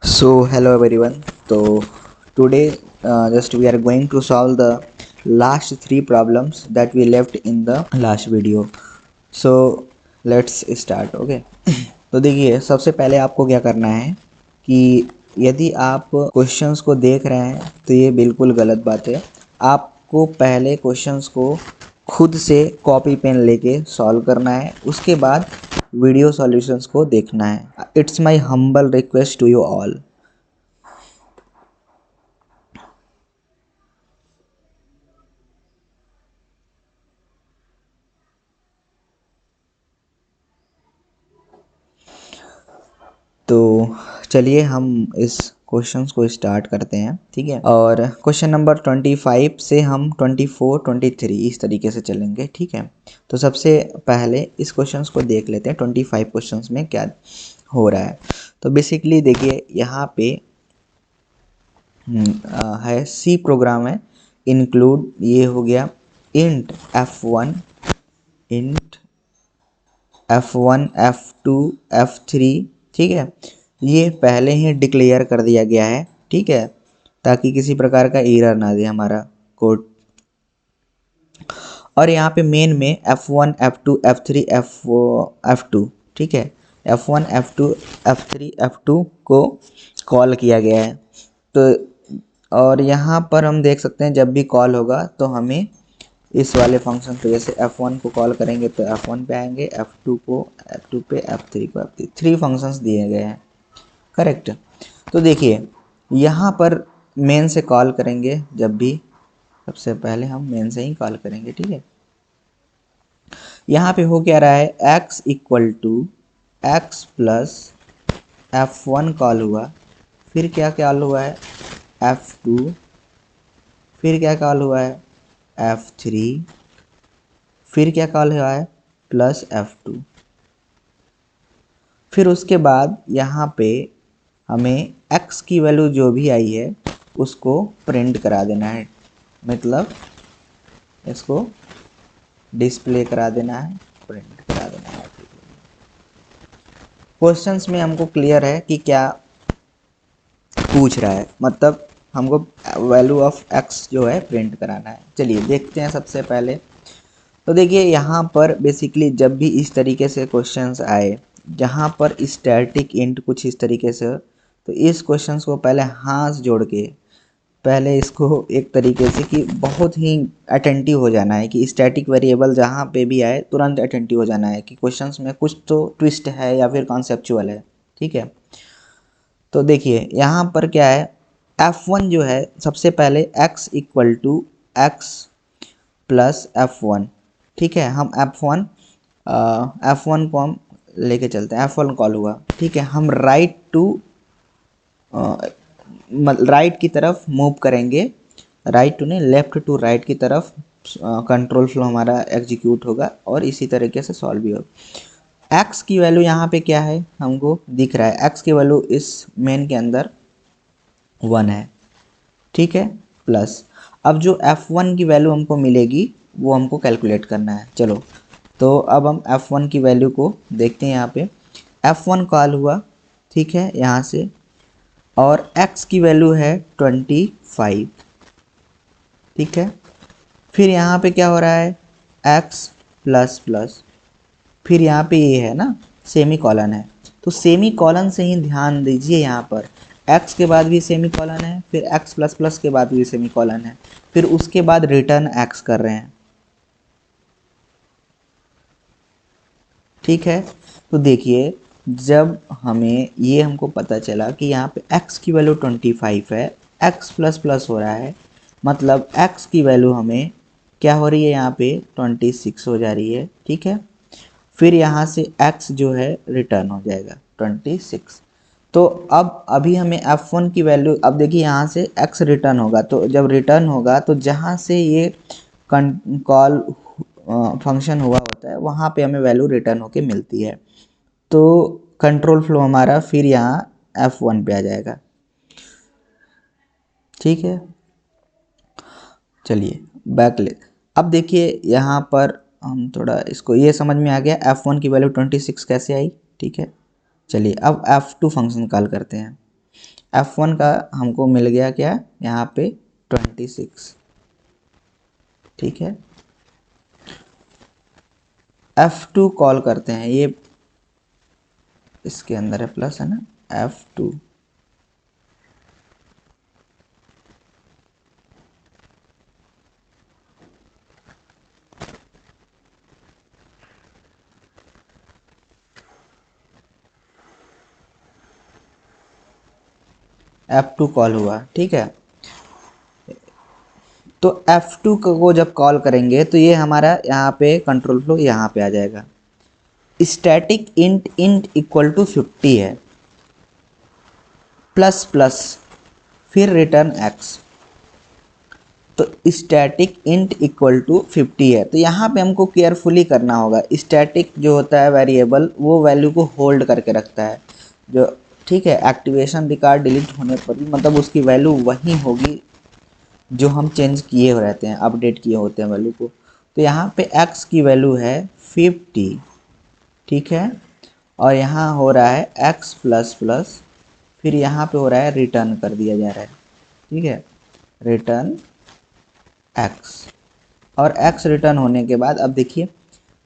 So hello everyone. So today just we are going to solve the last three problems that we left in the last video. So let's start. Okay. तो देखिए सबसे पहले आपको क्या करना है कि यदि आप क्वेश्चंस को देख रहे हैं तो ये बिल्कुल गलत बात है। आपको पहले क्वेश्चंस को खुद से कॉपी पेन लेके सॉल्व करना है, उसके बाद वीडियो सॉल्यूशंस को देखना है। It's my humble request to you all. तो चलिए हम इस क्वेश्चंस को स्टार्ट करते हैं, ठीक है। और क्वेश्चन नंबर 25 से हम 24, 23 इस तरीके से चलेंगे, ठीक है। तो सबसे पहले इस क्वेश्चंस को देख लेते हैं 25 क्वेश्चंस में क्या हो रहा है। तो बेसिकली देखिए यहाँ पे है सी प्रोग्राम है। इंक्लूड ये हो गया int f1, int f1, f2, f3, ठीक है। ये पहले ही डिक्लेयर कर दिया गया है, ठीक है, ताकि किसी प्रकार का एरर ना दे हमारा कोड। और यहाँ पे मेन में f1, f2, f3, f2, ठीक है, f1, f2, f3, f2 को कॉल किया गया है। तो और यहाँ पर हम देख सकते हैं जब भी कॉल होगा तो हमें इस वाले फंक्शन पे, जैसे f1 को कॉल करेंगे तो f1 पे आएंगे, f2 को f2 पे, f3 को f3, थ्री फंक्शंस दिए गए हैं, करेक्ट। तो देखिए यहाँ पर मेन से कॉल करेंगे जब भी, सबसे पहले हम मेन से ही कॉल करेंगे, ठीक है। यहाँ पे हो क्या रहा है, x equal to x plus f1 call हुआ, फिर क्या कॉल हुआ है f2, फिर क्या कॉल हुआ है f3, फिर क्या कॉल हुआ है प्लस f2। फिर उसके बाद यहाँ पे हमें x की वैल्यू जो भी आई है उसको प्रिंट करा देना है, मतलब इसको डिस्प्ले करा देना है, प्रिंट करा देना है। क्वेश्चंस में हमको क्लियर है कि क्या पूछ रहा है, मतलब हमको वैल्यू ऑफ x जो है प्रिंट कराना है। चलिए देखते हैं सबसे पहले। तो देखिए यहाँ पर बेसिकली जब भी इस तरीके से क्वेश्चंस आए जहाँ पर स्टैटिक इंट कुछ इस तरीके से, तो इस क्वेश्चंस को पहले हाथ जोड़ के पहले इसको एक तरीके से कि बहुत ही अटेंटिव हो जाना है कि स्टैटिक वेरिएबल जहाँ पे भी आए तुरंत अटेंटिव हो जाना है कि क्वेश्चंस में कुछ तो ट्विस्ट है या फिर कॉन्सेप्चुअल है, ठीक है। तो देखिए यहाँ पर क्या है, f1 जो है सबसे पहले x equal to X plus f1, ठीक है। हम f1 को हम लेके चलते हैं, f1 कॉल हुआ, ठीक है। हम राइट की तरफ मूव करेंगे, राइट टू नहीं लेफ्ट टू राइट की तरफ कंट्रोल फ्लो हमारा एग्जीक्यूट होगा और इसी तरीके से सॉल्व भी होगा। x की वैल्यू यहाँ पे क्या है हमको दिख रहा है, x की वैल्यू इस मेन के अंदर 1 है, ठीक है, प्लस अब जो f1 की वैल्यू हमको मिलेगी वो हमको कैलकुलेट करना है। चलो तो अब हम f1 की वैल्यू को देखते हैं। यहाँ पे f1 कॉल हुआ, ठीक है, यहाँ से, और x की वैल्यू है 25, ठीक है। फिर यहाँ पे क्या हो रहा है x प्लस प्लस, फिर यहाँ पे ये है ना सेमी कॉलन है, तो सेमी कॉलन से ही ध्यान दीजिए, यहाँ पर x के बाद भी सेमी कॉलन है, फिर x प्लस प्लस के बाद भी सेमी कॉलन है, फिर उसके बाद रिटर्न x कर रहे हैं, ठीक है। तो देखिए जब हमें ये हमको पता चला कि यहाँ पे x की वैल्यू 25 है, x प्लस प्लस हो रहा है, मतलब x की वैल्यू हमें क्या हो रही है यहाँ पे 26 हो जा रही है, ठीक है। फिर यहाँ से x जो है रिटर्न हो जाएगा 26। तो अब अभी हमें f1 की वैल्यू, अब देखिए यहाँ से x रिटर्न होगा, तो जब रिटर्न होगा तो जहाँ से ये कॉल फंक्शन हुआ होता है वहाँ पे हमें वैल्यू रिटर्न होके मिलती है। तो कंट्रोल फ्लो हमारा फिर यहाँ f1 पे आ जाएगा, ठीक है। चलिए बैक ले, अब देखिए यहाँ पर हम थोड़ा इसको ये समझ में आ गया f1 की वैल्यू 26 कैसे आई, ठीक है। चलिए अब f2 फंक्शन कॉल करते हैं। F1 का हमको मिल गया क्या यहाँ पे 26, ठीक है। F2 कॉल करते हैं, ये इसके अंदर है प्लस है ना, F2 F2 कॉल हुआ, ठीक है। तो F2 को जब कॉल करेंगे तो ये हमारा यहाँ पे कंट्रोल फ्लो यहाँ पे आ जाएगा। Static int int equal to 50 है, प्लस प्लस फिर रिटर्न x। तो स्टैटिक इंट इक्वल टू 50 है, तो यहाँ पे हमको केयरफुली करना होगा। स्टैटिक जो होता है वेरिएबल वो वैल्यू को होल्ड करके रखता है, जो ठीक है। एक्टिवेशन रिकॉर्ड डिलीट होने पर भी मतलब उसकी वैल्यू वही होगी जो हम चेंज किए हो रहते हैं, अपडेट किए होते हैं वैल्यू को। तो यहाँ पे x की वैल्यू है 50, ठीक है। और यहाँ हो रहा है x प्लस प्लस, फिर यहाँ पे हो रहा है रिटर्न कर दिया जा रहा है, ठीक है, रिटर्न x। और x रिटर्न होने के बाद अब देखिए,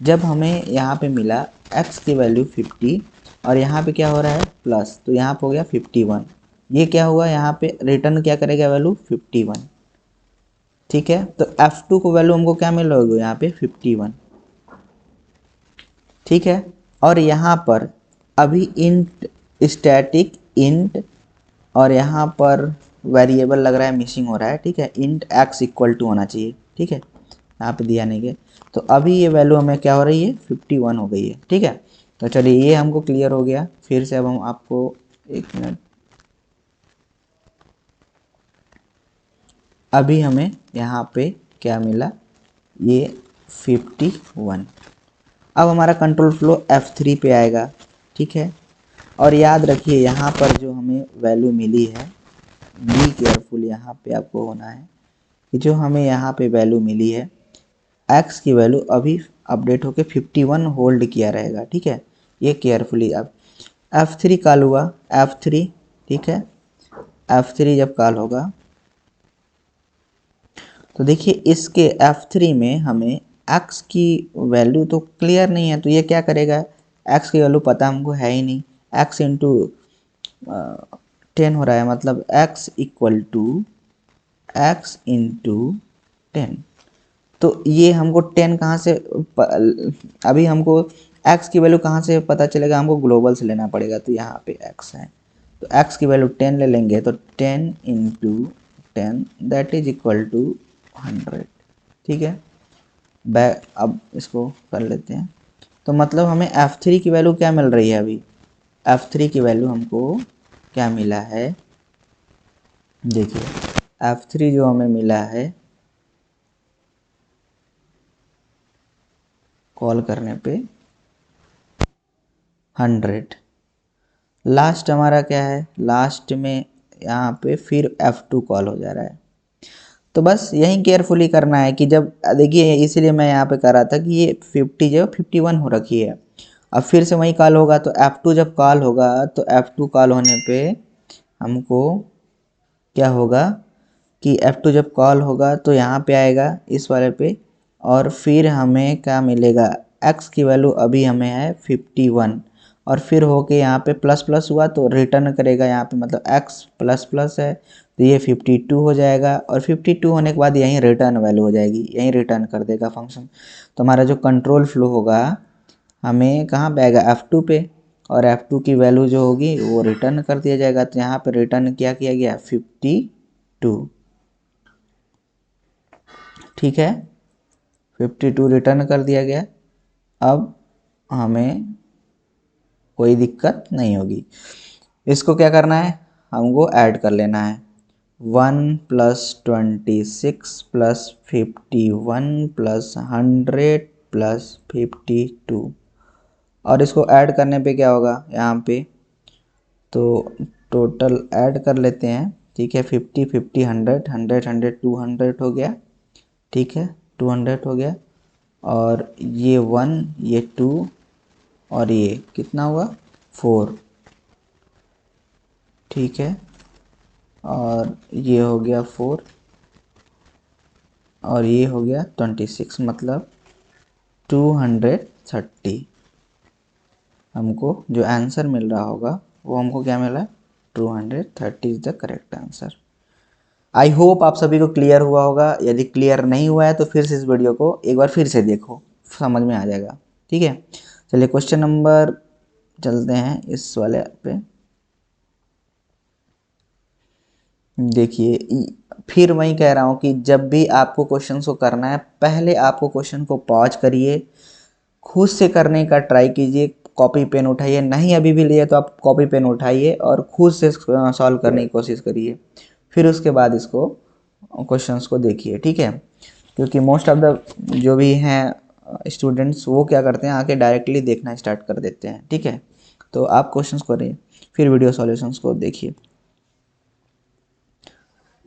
जब हमें यहाँ पे मिला x की वैल्यू 50 और यहाँ पे क्या हो रहा है प्लस, तो यहाँ पे हो गया 51। ये क्या हुआ, यहाँ पे रिटर्न क्या करेगा वैल्यू 51, ठीक है। तो F2 को वैल्यू हमको क्या मिल रहा यहाँ पे 51, ठीक है। और यहाँ पर अभी इंट स्टैटिक इंट और यहाँ पर वेरिएबल लग रहा है मिसिंग हो रहा है, ठीक है। इंट x इक्वल टू होना चाहिए, ठीक है, यहाँ पे दिया नहीं है। तो अभी ये वैल्यू हमें क्या हो रही है 51 हो गई है, ठीक है। तो चलिए ये हमको क्लियर हो गया। फिर से अब हम आपको एक मिनट, अभी हमें यहाँ पे क्या मिला, ये 51। अब हमारा कंट्रोल फ्लो F3 पे आएगा, ठीक है। और याद रखिए यहाँ पर जो हमें वैल्यू मिली है, बी केयरफुल यहाँ पे आपको होना है कि जो हमें यहाँ पे वैल्यू मिली है x की वैल्यू अभी अपडेट होके 51 होल्ड किया रहेगा, ठीक है। ये केयरफुली अब F3 कॉल हुआ, F3, ठीक है। F3 जब कॉल होगा तो देखिए इसके F3 में हमें x की वैल्यू तो क्लियर नहीं है, तो ये क्या करेगा, x की वैल्यू पता हमको है ही नहीं, x इंटू 10 हो रहा है, मतलब x equal to x into 10। तो ये हमको 10 कहाँ से अभी हमको x की वैल्यू कहाँ से पता चलेगा, हमको ग्लोबल से लेना पड़ेगा। तो यहाँ पे x है, तो x की वैल्यू 10 ले लेंगे, तो 10 into 10 that is equal to 100, ठीक है। बैक अब इसको कर लेते हैं। तो मतलब हमें F3 की वैल्यू क्या मिल रही है, अभी F3 की वैल्यू हमको क्या मिला है, देखिए F3 जो हमें मिला है कॉल करने पे 100। लास्ट हमारा क्या है, लास्ट में यहाँ पे फिर F2 कॉल हो जा रहा है। तो बस यही केयरफुली करना है कि जब देखिए, इसीलिए मैं यहाँ पे कर रहा था कि ये 50 जो 51 हो रखी है, अब फिर से वही कॉल होगा। तो F2 जब कॉल होगा तो F2 कॉल होने पे हमको क्या होगा कि F2 जब कॉल होगा तो यहाँ पे आएगा इस वाले पे, और फिर हमें क्या मिलेगा, x की वैल्यू अभी हमें है 51, और फिर होके यहाँ पे प्लस प्लस हुआ तो रिटर्न करेगा यहाँ पे, मतलब x प्लस प्लस है तो ये 52 हो जाएगा, और 52 होने के बाद यहीं रिटर्न वैल्यू हो जाएगी, यहीं रिटर्न कर देगा फंक्शन। तो हमारा जो कंट्रोल फ्लो होगा हमें कहाँ पे आएगा, F2 पे, और F2 की वैल्यू जो होगी वो रिटर्न कर दिया जाएगा। तो यहाँ पे रिटर्न क्या किया गया 52, ठीक है, 52 रिटर्न कर दिया गया। अब हमें कोई दिक्कत नहीं होगी। इसको क्या करना है, हमको ऐड कर लेना है, 1 प्लस 26 प्लस 51 प्लस 100 प्लस 52, और इसको ऐड करने पे क्या होगा यहाँ पे, तो टोटल ऐड कर लेते हैं, ठीक है। 50 50 100 100 100 200 हो गया, ठीक है, 200 हो गया। और ये 1 ये 2 और ये कितना हुआ 4, ठीक है। और ये हो गया 4 और ये हो गया 26, मतलब 230। हमको जो आंसर मिल रहा होगा वो हमको क्या मिला, 230 is the correct answer. I hope आप सभी को क्लियर हुआ होगा। यदि क्लियर नहीं हुआ है तो फिर से इस वीडियो को एक बार फिर से देखो, समझ में आ जाएगा। ठीक है, चलिए क्वेश्चन नंबर चलते हैं इस वाले पे। देखिए फिर वही कह रहा हूँ कि जब भी आपको क्वेश्चन को करना है, पहले आपको क्वेश्चन को पॉज करिए, खुद से करने का ट्राई कीजिए, कॉपी पेन उठाइए, नहीं अभी भी लिए तो आप कॉपी पेन उठाइए और खुद से सॉल्व करने की कोशिश करिए, फिर उसके बाद इसको क्वेश्चंस को देखिए। ठीक है, क्योंकि मोस्ट ऑफ द जो भी हैं स्टूडेंट्स वो क्या करते हैं, आके डायरेक्टली देखना स्टार्ट कर देते हैं। ठीक है, तो आप क्वेश्चंस करिए फिर वीडियो सॉल्यूशंस को देखिए।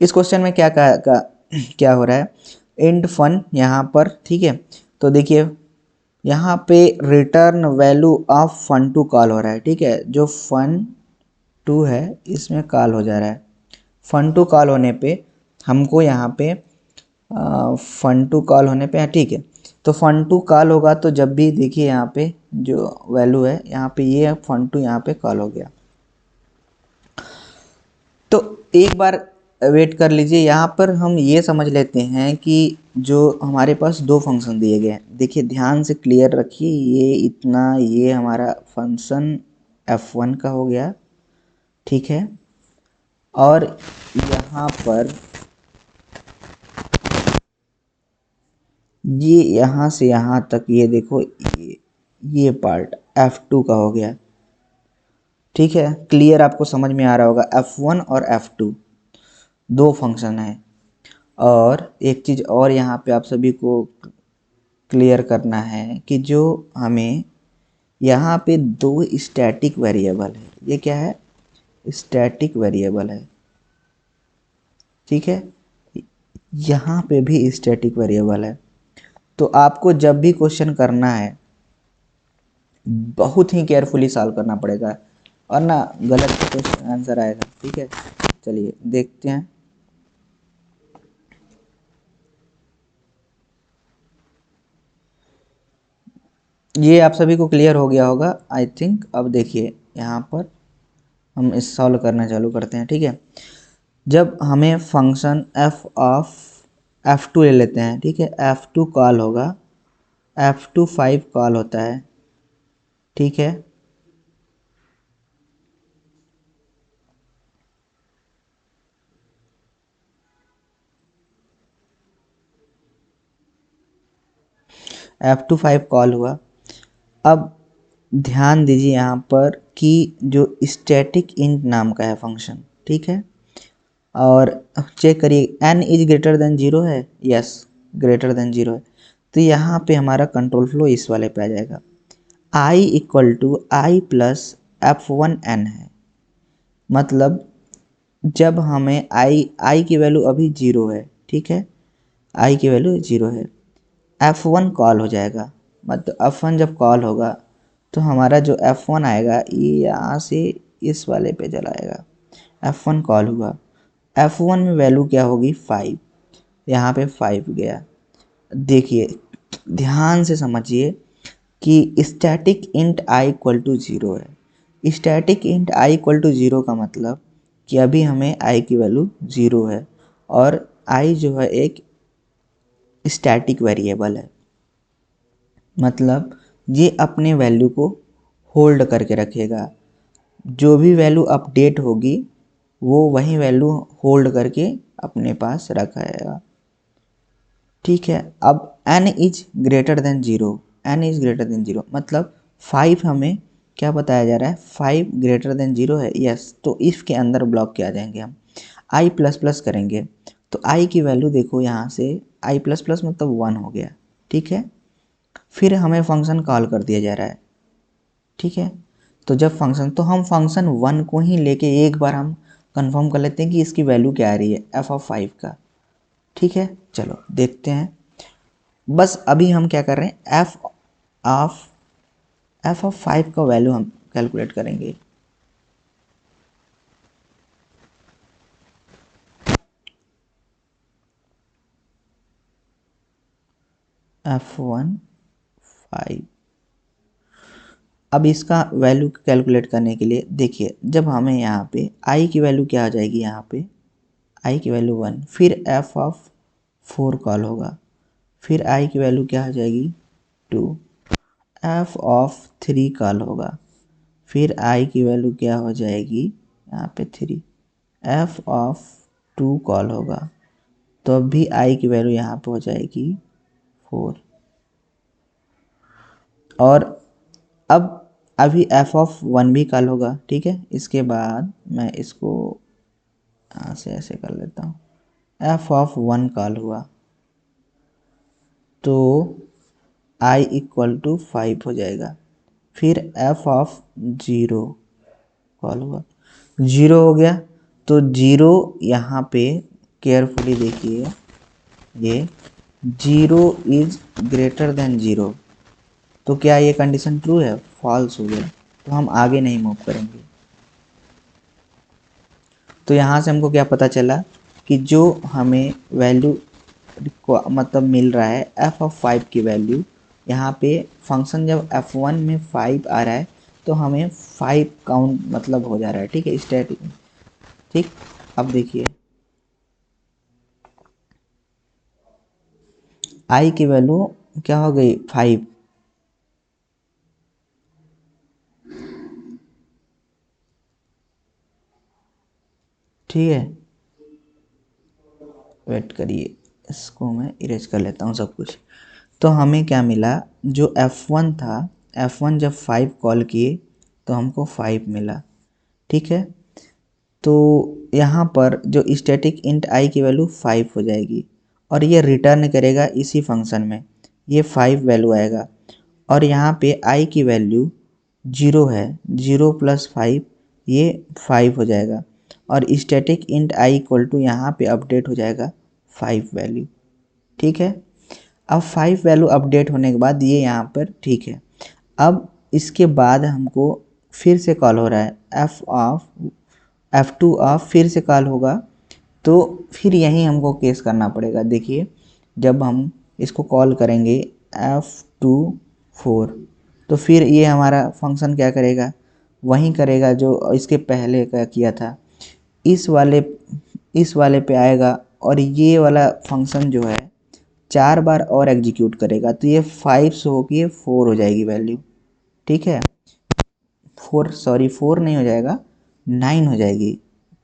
इस क्वेश्चन में क्या हो रहा है, एंड फन यहाँ पर। ठीक है, तो देखिए यहाँ पे return value of fun two call हो रहा है। ठीक है, जो फन टू है इसमें कॉल हो जा रहा है। फन टू कॉल होने पे हमको यहाँ पे फन टू कॉल होने पे, ठीक है, तो फन टू कॉल होगा तो जब भी देखिए यहाँ पे जो वैल्यू है यहाँ पे ये फन टू यहाँ पे कॉल हो गया। तो एक बार वेट कर लीजिए, यहाँ पर हम ये समझ लेते हैं कि जो हमारे पास दो फंक्शन दिए गए हैं, देखिए ध्यान से क्लियर रखिए, ये इतना, ये हमारा फंक्शन f1 का हो गया। ठीक है, और यहाँ पर ये यहाँ से यहाँ तक ये देखो, ये पार्ट f2 का हो गया। ठीक है, क्लियर आपको समझ में आ रहा होगा, f1 और f2 दो फंक्शन है। और एक चीज़ और यहाँ पे आप सभी को क्लियर करना है कि जो हमें यहाँ पे दो स्टैटिक वेरिएबल है, ये क्या है, स्टैटिक वेरिएबल है। ठीक है, यहाँ पे भी स्टैटिक वेरिएबल है। तो आपको जब भी क्वेश्चन करना है बहुत ही केयरफुली सॉल्व करना पड़ेगा, और ना गलत क्वेश्चन आंसर आएगा। ठीक है, चलिए देखते हैं। ये आप सभी को क्लियर हो गया होगा आई थिंक। अब देखिए यहाँ पर हम इस सॉल्व करना चालू करते हैं। ठीक है, जब हमें फंक्शन f2 ले लेते हैं, ठीक है, f2 कॉल होगा, f2 5 कॉल होता है। ठीक है, f2 5 कॉल हुआ। अब ध्यान दीजिए यहाँ पर कि जो स्टैटिक इंट नाम का है फंक्शन, ठीक है, और चेक करिए n इज ग्रेटर देन 0 है, यस ग्रेटर देन 0 है, तो यहाँ पे हमारा कंट्रोल फ्लो इस वाले पे आ जाएगा, i equal to I plus f1n है। मतलब जब हमें i की वैल्यू अभी 0 है, ठीक है, i की वैल्यू 0 है, f1 कॉल हो जाएगा। मतलब f1 जब कॉल होगा तो हमारा जो f1 आएगा ये यहाँ से इस वाले पे चलाएगा। f1 कॉल हुआ, f1 में वैल्यू क्या होगी 5, यहाँ पे 5 गया। देखिए ध्यान से समझिए कि static int I equal to 0 है। Static int I equal to 0 का मतलब कि अभी हमें आई की वैल्यू 0 है, और आई जो है एक स्टैटिक वेरिएबल है। मतलब ये अपने वैल्यू को होल्ड करके रखेगा, जो भी वैल्यू अपडेट होगी वो वही वैल्यू होल्ड करके अपने पास रखेगा। ठीक है, अब n is greater than 0, n is greater than 0 मतलब 5 हमें क्या बताया जा रहा है, 5 ग्रेटर देन 0 है, यस। तो इफ के अंदर ब्लॉक के आ जाएंगे हम, i प्लस प्लस करेंगे तो i की वैल्यू देखो यहाँ से i प्लस प्लस मतलब 1 हो गया। ठीक है, फिर हमें फंक्शन कॉल कर दिया जा रहा है। ठीक है, तो जब फंक्शन, तो हम फंक्शन 1 को ही लेके एक बार हम कंफर्म कर लेते हैं कि इसकी वैल्यू क्या आ रही है f(5) का। ठीक है, चलो देखते हैं। बस अभी हम क्या कर रहे हैं, f(5) का वैल्यू हम कैलकुलेट करेंगे। F1 5। अब इसका वैल्यू कैलकुलेट करने के लिए देखिए, जब हमें यहाँ पे i की वैल्यू क्या आ जाएगी, यहाँ पे i की वैल्यू 1, फिर f ऑफ 4 कॉल होगा, फिर i की वैल्यू क्या आ जाएगी 2, f ऑफ 3 कॉल होगा, फिर i की वैल्यू क्या हो जाएगी यहाँ पे 3, f ऑफ 2 कॉल होगा, तो अब भी i की वैल्यू यहाँ पे हो जाएगी 4। और अब अभी f ऑफ 1 भी कॉल होगा, ठीक है। इसके बाद मैं इसको यहाँ से ऐसे कर लेता हूँ, f ऑफ 1 कॉल हुआ तो i इक्वल टू 5 हो जाएगा, फिर f ऑफ 0 कॉल हुआ, 0 हो गया, तो 0 यहाँ पे केयरफुली देखिए, ये 0 इज ग्रेटर देन 0, तो क्या ये कंडीशन ट्रू है, फॉल्स हो गया, तो हम आगे नहीं मूव करेंगे। तो यहाँ से हमको क्या पता चला कि जो हमें वैल्यू को मतलब मिल रहा है f ऑफ 5 की वैल्यू, यहाँ पे फंक्शन जब f1 में 5 आ रहा है तो हमें 5 काउंट मतलब हो जा रहा है, ठीक है, स्टैटिक। ठीक, अब देखिए i की वैल्यू क्या हो गई 5, ठीक है। वेट करिए, इसको मैं इरेज कर लेता हूँ सब कुछ। तो हमें क्या मिला, जो f1 था, f1 जब 5 कॉल किए तो हमको 5 मिला, ठीक है। तो यहाँ पर जो स्टैटिक इंट i की वैल्यू 5 हो जाएगी और ये रिटर्न करेगा इसी फंक्शन में, ये 5 वैल्यू आएगा, और यहाँ पे i की वैल्यू 0 है, 0 प्लस 5 ये 5 हो जाएगा, और static int i equal to यहाँ पे अपडेट हो जाएगा 5 वैल्यू, ठीक है। अब 5 वैल्यू अपडेट होने के बाद ये यहाँ पर ठीक है। अब इसके बाद हमको फिर से कॉल हो रहा है F2 ऑफ फिर से कॉल होगा, तो फिर यहीं हमको केस करना पड़ेगा। देखिए जब हम इसको कॉल करेंगे F2 4, तो फिर ये हमारा फंक्शन क्या करेगा, वहीं करेगा जो इसके पहले का किया था, इस वाले पे आएगा, और ये वाला फंक्शन जो है 4 बार और एग्जीक्यूट करेगा, तो ये 5 से होगी 4 हो जाएगी वैल्यू, ठीक है। 4 नहीं हो जाएगा, 9 हो जाएगी,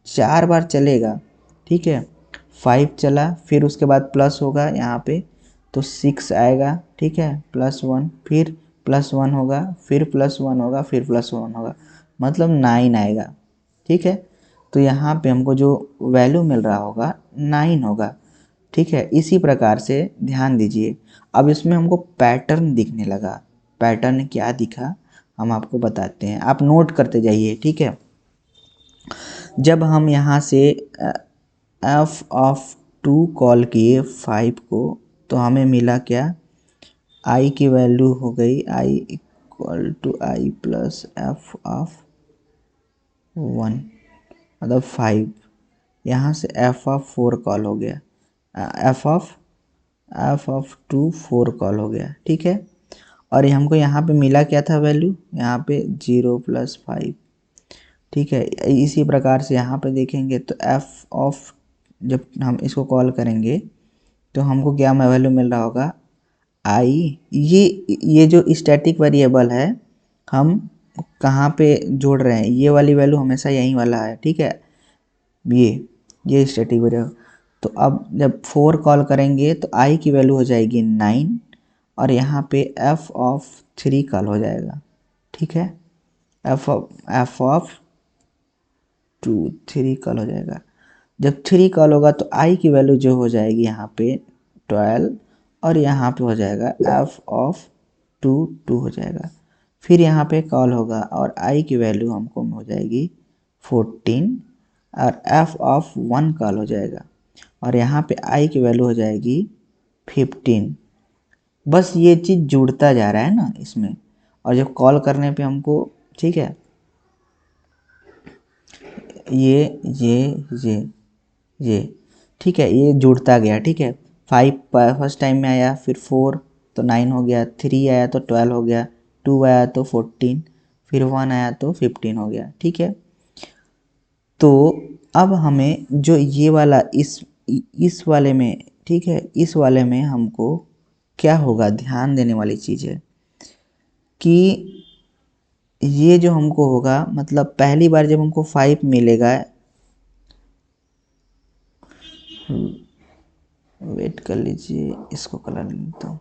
4 बार चलेगा, ठीक है। 5 चला, फिर उसके बाद प्लस होगा यहाँ पे, तो 6 आएगा, ठीक है, +1, फिर +1 होगा, फिर +1 होगा, फिर +1 होगा, मतलब 9 आएगा, ठीक है। तो यहाँ पे हमको जो वैल्यू मिल रहा होगा 9 होगा, ठीक है। इसी प्रकार से ध्यान दीजिए, अब इसमें हमको पैटर्न दिखने लगा। पैटर्न क्या दिखा हम आपको बताते हैं, आप नोट करते जाइए, ठीक है। जब हम यहाँ से f ऑफ 2 कॉल किए 5 को, तो हमें मिला क्या, i की वैल्यू हो गई i equal to i plus f of 1, मतलब 5। यहाँ से f ऑफ 4 कॉल हो गया, f ऑफ 2 4 कॉल हो गया, ठीक है। और हमको यहाँ पे मिला क्या था वैल्यू, यहाँ पे 0 प्लस 5, ठीक है। इसी प्रकार से यहाँ पे देखेंगे तो f ऑफ, जब हम इसको कॉल करेंगे तो हमको क्या वैल्यू मिल रहा होगा i, ये जो स्टैटिक वेरिएबल है हम कहाँ पे जोड़ रहे हैं, ये वाली वैल्यू हमेशा यहीं वाला है, ठीक है, ये स्टैटिक वेरिएबल। तो अब जब 4 कॉल करेंगे तो i की वैल्यू हो जाएगी 9, और यहाँ पे f ऑफ 3 कॉल हो जाएगा, ठीक है, f ऑफ 2 3 कॉल हो जाएगा। जब 3 कॉल होगा तो i की वैल्यू जो हो जाएगी यहाँ पे 12, और यहाँ पे हो जाएगा f ऑफ 2 2 हो जाएगा। फिर यहाँ पे कॉल होगा और i की वैल्यू हमको हो जाएगी 14, और f ऑफ 1 कॉल हो जाएगा, और यहाँ पे i की वैल्यू हो जाएगी 15। बस ये चीज़ जुड़ता जा रहा है ना इसमें, और जब कॉल करने पे हमको, ठीक है, ये ठीक है, ये जुड़ता गया, ठीक है। 5 फर्स्ट टाइम में आया, फिर 4, तो 9 हो गया, 3 आया तो 12 हो गया, 2 आया तो 14, फिर 1 आया तो 15 हो गया। ठीक है, तो अब हमें जो ये वाला इस वाले में, ठीक है, इस वाले में हमको क्या होगा, ध्यान देने वाली चीज़ है कि ये जो हमको होगा, मतलब पहली बार जब हमको 5 मिलेगा, वेट कर लीजिए, इसको कलर लेता हूँ।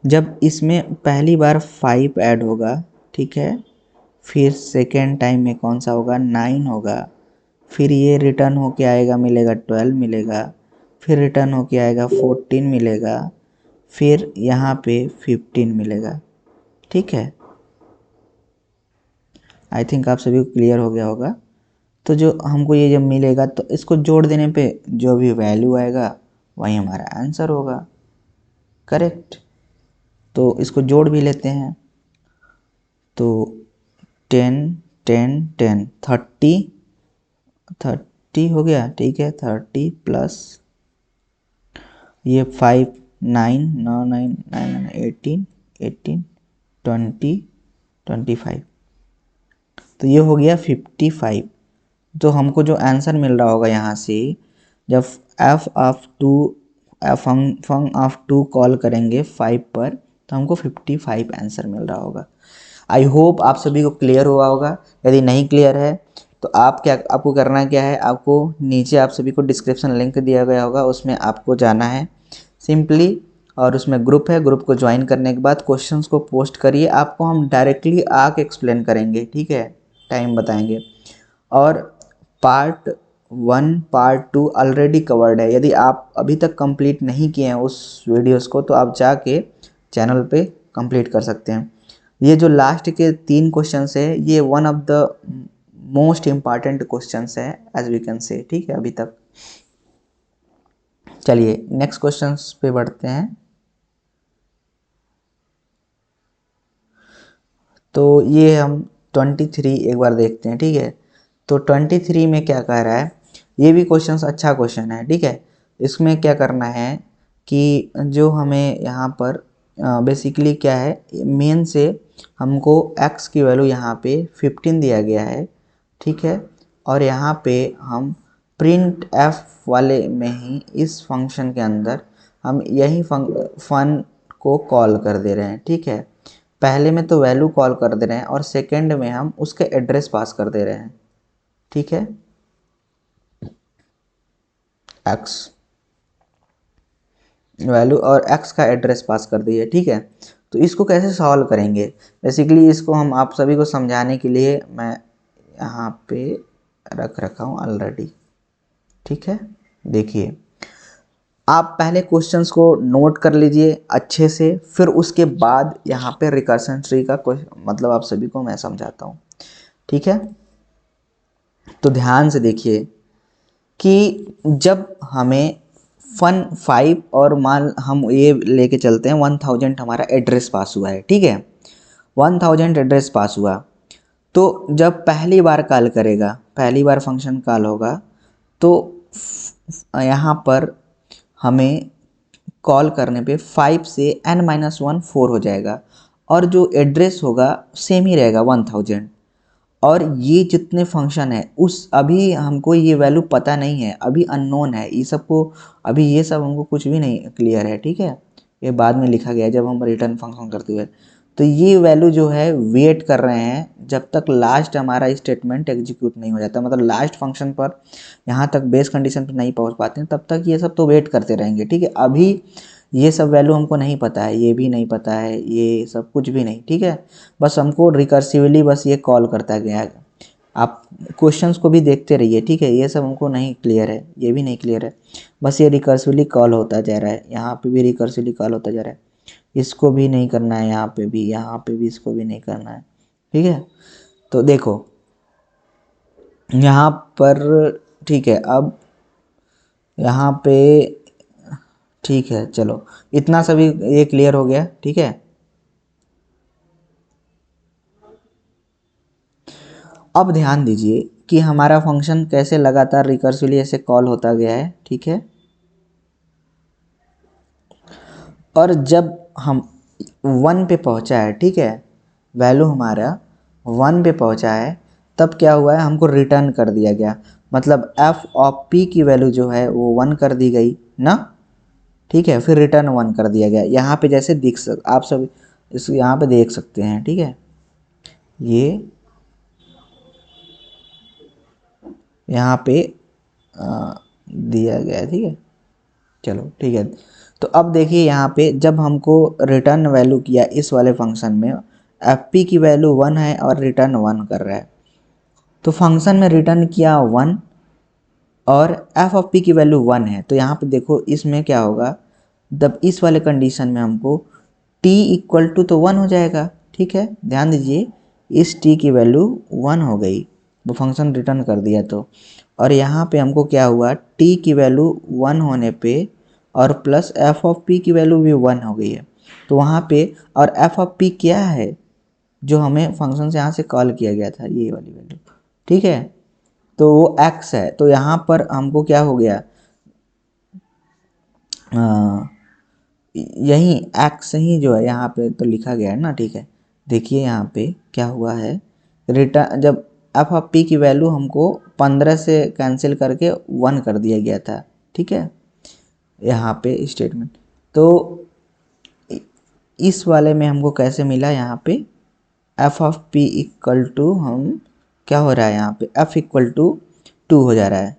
जब इसमें पहली बार 5 ऐड होगा, ठीक है, फिर सेकेंड टाइम में कौन सा होगा, 9 होगा, फिर ये रिटर्न होके आएगा, मिलेगा 12 मिलेगा, फिर रिटर्न होके आएगा 14 मिलेगा, फिर यहाँ पे 15 मिलेगा। ठीक है, आई थिंक आप सभी को क्लियर हो गया होगा। तो जो हमको ये जब मिलेगा तो इसको जोड़ देने पे जो भी वैल्यू आएगा वही हमारा आंसर होगा। करेक्ट, तो इसको जोड़ भी लेते हैं। तो 10 10 10 30 हो गया। ठीक है, 30 प्लस ये 5 9 9 9 9 18 18 20 25, तो ये हो गया 55। तो हमको जो आंसर मिल रहा होगा यहाँ से, जब F of two function of two call करेंगे 5 पर, तो हमको 55 आंसर मिल रहा होगा। आई होप आप सभी को क्लियर हुआ होगा। यदि नहीं क्लियर है तो आपको करना क्या है, आपको नीचे आप सभी को डिस्क्रिप्शन लिंक दिया गया होगा, उसमें आपको जाना है सिंपली, और उसमें ग्रुप है, ग्रुप को ज्वाइन करने के बाद क्वेश्चंस को पोस्ट करिए, आपको हम डायरेक्टली आके एक्सप्लेन करेंगे। ठीक है, टाइम बताएंगे। और पार्ट 1 पार्ट 2 ऑलरेडी कवर्ड है। यदि आप अभी तक कंप्लीट नहीं किए हैं उस वीडियोस को, तो आप जाके चैनल पे कंप्लीट कर सकते हैं। ये जो लास्ट के 3 क्वेश्चंस है, ये one of the most important questions है एज वी कैन से। ठीक है, अभी तक। चलिए नेक्स्ट क्वेश्चंस पे बढ़ते हैं। तो ये हम 23 एक बार देखते हैं। ठीक है, तो 23 में क्या कह रहा है, ये भी क्वेश्चन अच्छा क्वेश्चन है। ठीक है, इसमें क्या करना है कि जो हमें यहाँ पर बेसिकली क्या है, मेन से हमको x की वैल्यू यहाँ पे 15 दिया गया है। ठीक है, और यहाँ पे हम प्रिंट f वाले में ही इस फंक्शन के अंदर हम यही फन को कॉल कर दे रहे हैं। ठीक है, पहले में तो वैल्यू कॉल कर दे रहे हैं और सेकंड में हम उसके एड्रेस पास कर दे रहे हैं। ठीक है, x वैल्यू और x का एड्रेस पास कर दिए। ठीक है, तो इसको कैसे सॉल्व करेंगे, बेसिकली इसको हम आप सभी को समझाने के लिए मैं यहाँ पे रख रखा हूँ ऑलरेडी। ठीक है, देखिए आप पहले क्वेश्चंस को नोट कर लीजिए अच्छे से, फिर उसके बाद यहाँ पे रिकर्शन ट्री का मतलब आप सभी को मैं समझाता हूँ। ठीक है, तो ध्यान से देखिए कि जब हमें फन 5 और मान हम ये लेके चलते हैं 1000 हमारा एड्रेस पास हुआ है। ठीक है, 1000 एड्रेस पास हुआ, तो जब पहली बार कॉल करेगा, पहली बार फंक्शन कॉल होगा, तो यहाँ पर हमें कॉल करने पे 5 से n-1 4 हो जाएगा, और जो एड्रेस होगा सेम ही रहेगा 1000। और ये जितने फंक्शन है उस अभी हमको ये वैल्यू पता नहीं है, अभी अननोन है, ये सबको अभी ये सब हमको कुछ भी नहीं क्लियर है। ठीक है, ये बाद में लिखा गया है जब हम रिटर्न फंक्शन करते हुए। तो ये वैल्यू जो है वेट कर रहे हैं जब तक लास्ट हमारा स्टेटमेंट एग्जीक्यूट नहीं हो जाता, मतलब लास्ट फंक्शन पर यहाँ तक बेस कंडीशन पर नहीं पहुँच पाते हैं, तब तक ये सब तो वेट करते रहेंगे। ठीक है, अभी ये सब वैल्यू हमको नहीं पता है, ये भी नहीं पता है, ये सब कुछ भी नहीं। ठीक है, बस हमको रिकर्सिवली बस ये कॉल करता गया है। आप क्वेश्चंस को भी देखते रहिए। ठीक है, ये सब हमको नहीं क्लियर है, ये भी नहीं क्लियर है, बस ये रिकर्सिवली कॉल होता जा रहा है, यहाँ पे भी रिकर्सिवली कॉल होता जा रहा है, इसको भी नहीं करना है, यहाँ पे भी, यहाँ पे भी इसको भी नहीं करना है। ठीक है, तो देखो यहाँ पर, ठीक है, अब यहाँ पे, ठीक है, चलो इतना सभी ये क्लियर हो गया। ठीक है, अब ध्यान दीजिए कि हमारा फंक्शन कैसे लगातार रिकर्सिवली ऐसे कॉल होता गया है। ठीक है, और जब हम 1 पे पहुंचा है, ठीक है, वैल्यू हमारा 1 पे पहुंचा है, तब क्या हुआ है, हमको रिटर्न कर दिया गया। मतलब एफ ऑफ पी की वैल्यू जो है वो 1 कर दी गई ना, ठीक है, फिर रिटर्न 1 कर दिया गया। यहाँ पे जैसे आप सब इस यहाँ पे देख सकते हैं, ठीक है, ये यहाँ पे दिया गया है, ठीक है। चलो ठीक है, तो अब देखिए यहाँ पे जब हमको रिटर्न वैल्यू किया इस वाले फंक्शन में, एफ पी की वैल्यू 1 है और रिटर्न 1 कर रहा है, तो फंक्शन में रिटर्न किया 1 और एफ ऑफ पी की वैल्यू 1 है, तो यहाँ पे देखो इसमें क्या होगा, जब इस वाले कंडीशन में हमको t इक्वल टू तो 1 हो जाएगा, ठीक है, ध्यान दीजिए इस t की वैल्यू 1 हो गई, वो फंक्शन रिटर्न कर दिया तो। और यहाँ पे हमको क्या हुआ, t की वैल्यू 1 होने पे और प्लस एफ ऑफ पी की वैल्यू भी 1 हो गई है, तो वहाँ पे और एफ ऑफ पी क्या है जो हमें फंक्शन से यहाँ से कॉल किया गया था, ये वाली वैल्यू, ठीक है, तो वो x है। तो यहाँ पर हमको क्या हो गया, यही x ही जो है यहाँ पे तो लिखा गया है ना, ठीक है। देखिए यहाँ पे क्या हुआ है, रिटर्न जब एफ ऑफ पी की वैल्यू हमको 15 से कैंसिल करके 1 कर दिया गया था, ठीक है, यहाँ पे स्टेटमेंट, तो इस वाले में हमको कैसे मिला, यहाँ पे F of P equal to हम क्या हो रहा है, यहाँ पे एफ इक्वल टू 2 हो जा रहा है।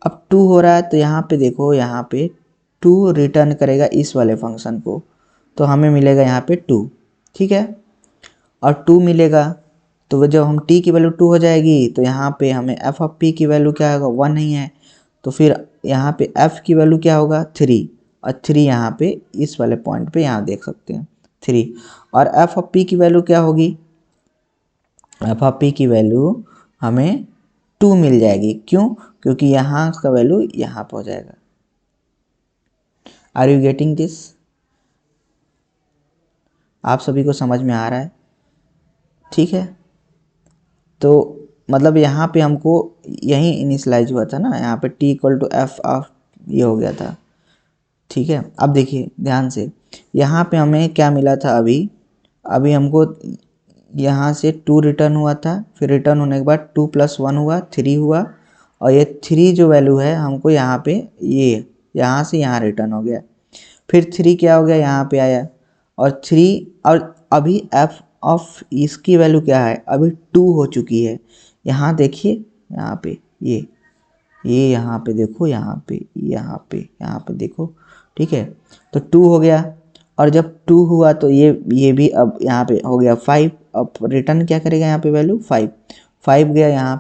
अब 2 हो रहा है तो यहाँ पे देखो, यहाँ पे 2 रिटर्न करेगा इस वाले फंक्शन को, तो हमें मिलेगा यहाँ पे 2, ठीक है, और 2 मिलेगा, तो जब हम t की वैल्यू 2 हो जाएगी तो यहाँ पे हमें एफ ऑफ पी की वैल्यू क्या होगा, 1 नहीं है, तो फिर यहाँ पे f की वैल्यू क्या होगा, 3, और 3 यहाँ पे इस वाले पॉइंट पे यहाँ देख सकते हैं 3, और एफ ऑफ पी की वैल्यू क्या होगी, एफ ऑफ पी की वैल्यू हमें 2 मिल जाएगी, क्यों, क्योंकि यहाँ का वैल्यू यहाँ पर हो जाएगा। आर यू गेटिंग दिस, आप सभी को समझ में आ रहा है, ठीक है। तो मतलब यहाँ पे हमको यही इनिशलाइज हुआ था ना, यहाँ पे t equal to F of ये हो गया था, ठीक है। अब देखिए ध्यान से, यहाँ पे हमें क्या मिला था, अभी अभी हमको यहाँ से 2 रिटर्न हुआ था, फिर रिटर्न होने के बाद 2 + 1 हुआ 3 हुआ, और ये 3 जो वैल्यू है हमको यहाँ पे ये यहाँ से यहाँ रिटर्न हो गया, फिर 3 क्या हो गया, यहाँ पे आया, और 3, और अभी एफ ऑफ इसकी वैल्यू क्या है, अभी 2 हो चुकी है। यहाँ देखिए, यहाँ पे ये यहाँ पे देखो, यहाँ पे देखो, ठीक है, तो 2 हो गया, और जब 2 हुआ तो ये भी अब यहाँ पे हो गया 5, अब रिटर्न क्या करेगा, यहाँ पे वैल्यू 5 गया, यहाँ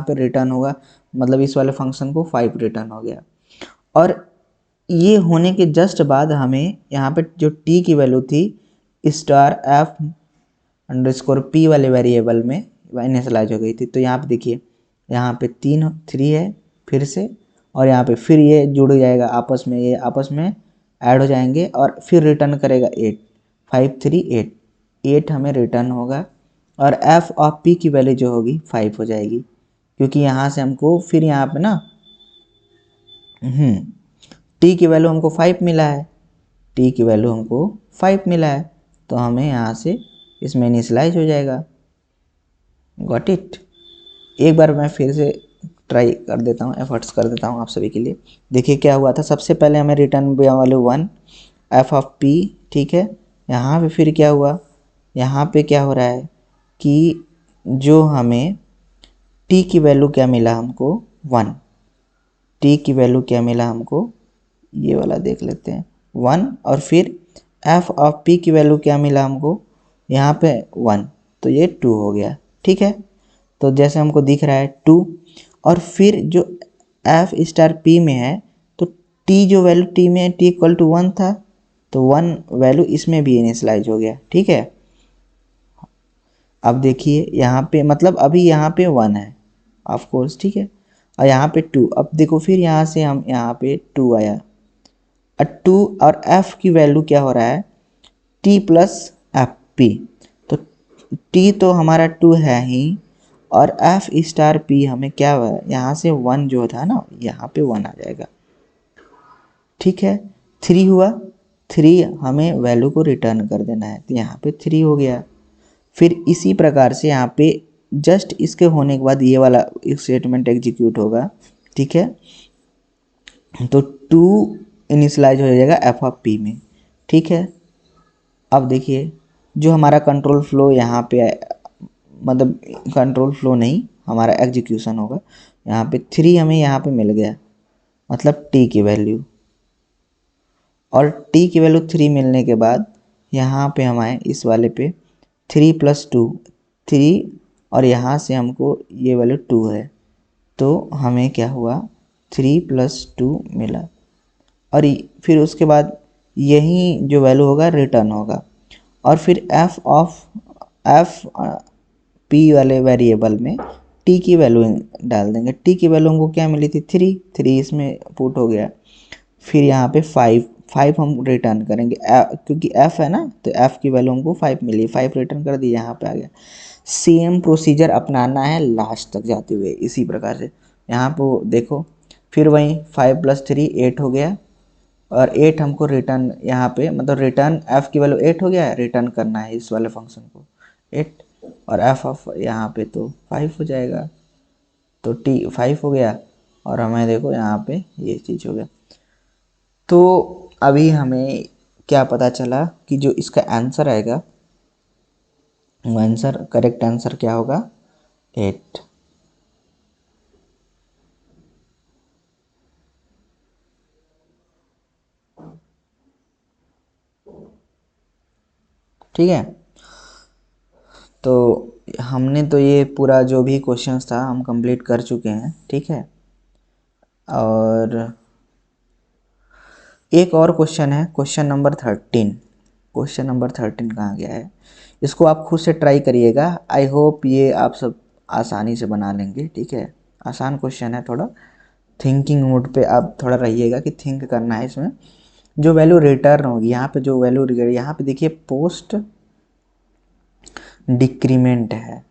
पे रिटर्न होगा, मतलब इस वाले फंक्शन को 5 रिटर्न हो गया। और ये होने के जस्ट बाद हमें यहाँ पे जो t की वैल्यू थी स्टार एफ अंडरस्कोर पी वाले वेरिएबल में इनिशियलाइज हो गई थी, तो यहाँ पे देखिए, यहाँ पे 3 है फिर से, और यहाँ पे फिर ये जुड़ जाएगा आपस में, ये आपस में ऐड हो जाएंगे, और फिर रिटर्न करेगा 8, 5 3 8, 8 हमें रिटर्न होगा, और एफ ऑफ पी की वैल्यू जो होगी 5 हो जाएगी, क्योंकि यहाँ से हमको फिर यहाँ पे ना टी की वैल्यू हमको 5 मिला है, टी की वैल्यू हमको 5 मिला है, तो हमें यहाँ से इसमें इनिशियलाइज हो जाएगा। Got it. एक बार मैं फिर से ट्राई कर देता हूँ, एफर्ट्स कर देता हूँ आप सभी के लिए। देखिए क्या हुआ था, सबसे पहले हमें return value 1 F of P, ठीक है, यहाँ पे फिर क्या हुआ, यहाँ पे क्या हो रहा है कि जो हमें टी की वैल्यू क्या मिला हमको 1, टी की वैल्यू क्या मिला हमको, ये वाला देख लेते हैं 1, और फिर एफ ऑफ पी की वैल्यू क्या मिला हमको, यहाँ पे 1, तो ये 2 हो गया, ठीक है। तो जैसे हमको दिख रहा है 2, और फिर जो एफ स्टार पी में है, तो टी जो वैल्यू टी में टी इक्वल टू 1 था, तो 1 वैल्यू इसमें भी इनिशियलाइज हो गया, ठीक है। अब देखिए यहाँ पे, मतलब अभी यहाँ पे 1 है ऑफ कोर्स, ठीक है, और यहाँ पे 2, अब देखो फिर यहाँ से हम यहाँ पे 2 आया, और 2 और f की वैल्यू क्या हो रहा है, t प्लस एफ पी, तो t तो हमारा 2 है ही, और f स्टार p हमें क्या हुआ, यहाँ से 1 जो था ना, यहाँ पे 1 आ जाएगा, ठीक है। 3 हुआ, 3 हमें वैल्यू को रिटर्न कर देना है, तो यहाँ पे 3 हो गया। फिर इसी प्रकार से यहाँ पे जस्ट इसके होने के बाद ये वाला स्टेटमेंट एग्जीक्यूट होगा, ठीक है। तो 2 इनिशलाइज हो जाएगा एफ ऑफ पी में, ठीक है। अब देखिए जो हमारा कंट्रोल फ्लो यहाँ पे मतलब कंट्रोल फ्लो नहीं, हमारा एग्जीक्यूशन होगा। यहाँ पे 3 हमें यहाँ पे मिल गया, मतलब टी की वैल्यू, और टी की वैल्यू 3 मिलने के बाद यहाँ पे हम आए इस वाले पे 3 + 2 3, और यहाँ से हमको ये वैल्यू 2 है, तो हमें क्या हुआ 3 + 2 मिला। और फिर उसके बाद यही जो वैल्यू होगा रिटर्न होगा, और फिर एफ पी वाले वेरिएबल में टी की वैल्यू डाल देंगे। टी की वैल्यू हमको क्या मिली थी 3 इसमें पुट हो गया। फिर यहाँ पे 5 हम रिटर्न करेंगे क्योंकि एफ है ना, तो एफ की वैल्यू हमको 5 मिली, 5 रिटर्न कर दी, यहाँ पे आ गया। सेम प्रोसीजर अपनाना है लास्ट तक जाते हुए इसी प्रकार से। यहाँ पे देखो फिर वही 5 + 3 8 हो गया, और 8 हमको रिटर्न यहाँ पे मतलब रिटर्न एफ की वैल्यू 8 हो गया, रिटर्न करना है इस वाले फंक्शन को 8, और एफ ऑफ यहाँ पे तो 5 हो जाएगा, तो टी 5 हो गया, और हमें देखो यहाँ पे ये चीज़ हो गया। तो अभी हमें क्या पता चला कि जो इसका आंसर आएगा वो आंसर करेक्ट आंसर क्या होगा 8। ठीक है, तो हमने तो ये पूरा जो भी क्वेश्चंस था हम कंप्लीट कर चुके हैं, ठीक है। और एक और क्वेश्चन है, क्वेश्चन नंबर 13। क्वेश्चन नंबर 13 कहाँ गया है, इसको आप खुद से ट्राई करिएगा। आई होप ये आप सब आसानी से बना लेंगे, ठीक है। आसान क्वेश्चन है, थोड़ा थिंकिंग मोड पे आप थोड़ा रहिएगा कि थिंक करना है इसमें। जो वैल्यू रिटर्न होगी यहाँ पे, जो वैल्यू यहाँ पे देखिए पोस्ट डिक्रीमेंट है,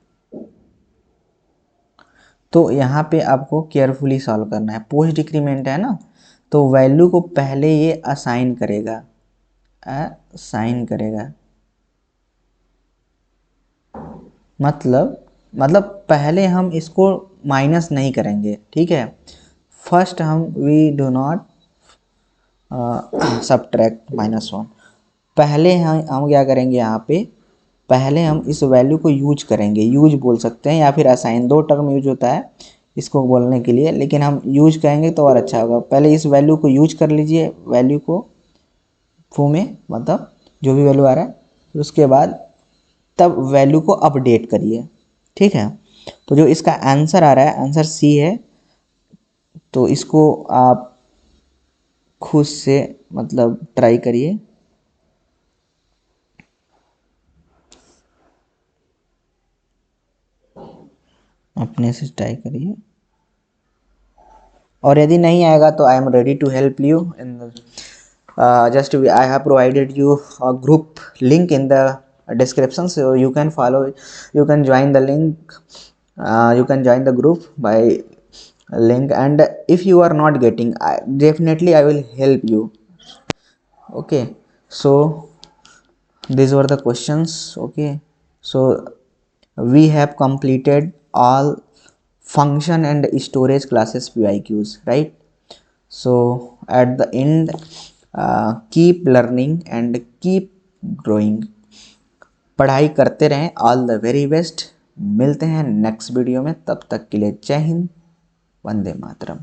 तो यहाँ पे आपको केयरफुली सॉल्व करना है। पोस्ट डिक्रीमेंट है ना, तो वैल्यू को पहले ये असाइन करेगा, मतलब पहले हम इसको माइनस नहीं करेंगे, ठीक है। फर्स्ट हम वी डू नॉट सब्ट्रैक्ट -1। पहले हम क्या करेंगे यहाँ पे, पहले हम इस वैल्यू को यूज करेंगे, यूज बोल सकते हैं या फिर असाइन, दो टर्म यूज होता है इसको बोलने के लिए, लेकिन हम यूज कहेंगे तो और अच्छा होगा। पहले इस वैल्यू को यूज कर लीजिए, वैल्यू को फू में मतलब जो भी वैल्यू आ रहा है, फिर उसके बाद तब वैल्यू को अपडेट करिए, ठीक है। तो जो इसका आंसर आ रहा है आंसर सी है, तो इसको आप खुद से मतलब ट्राई करिए। अपने से ट्राई करिए, और यदि नहीं आएगा तो I am ready to help you in just I have provided you a group link in the description, so you can follow, you can join the link, you can join the group by link, and if you are not getting, definitely I will help you. Okay, so these were the questions. Okay, so we have completed all function and storage classes PIQs, right? So at the end, keep learning and keep growing. पढ़ाई करते रहें। All the very best. मिलते हैं next video में, तब तक के लिए जय हिंद, वंदे मातरम।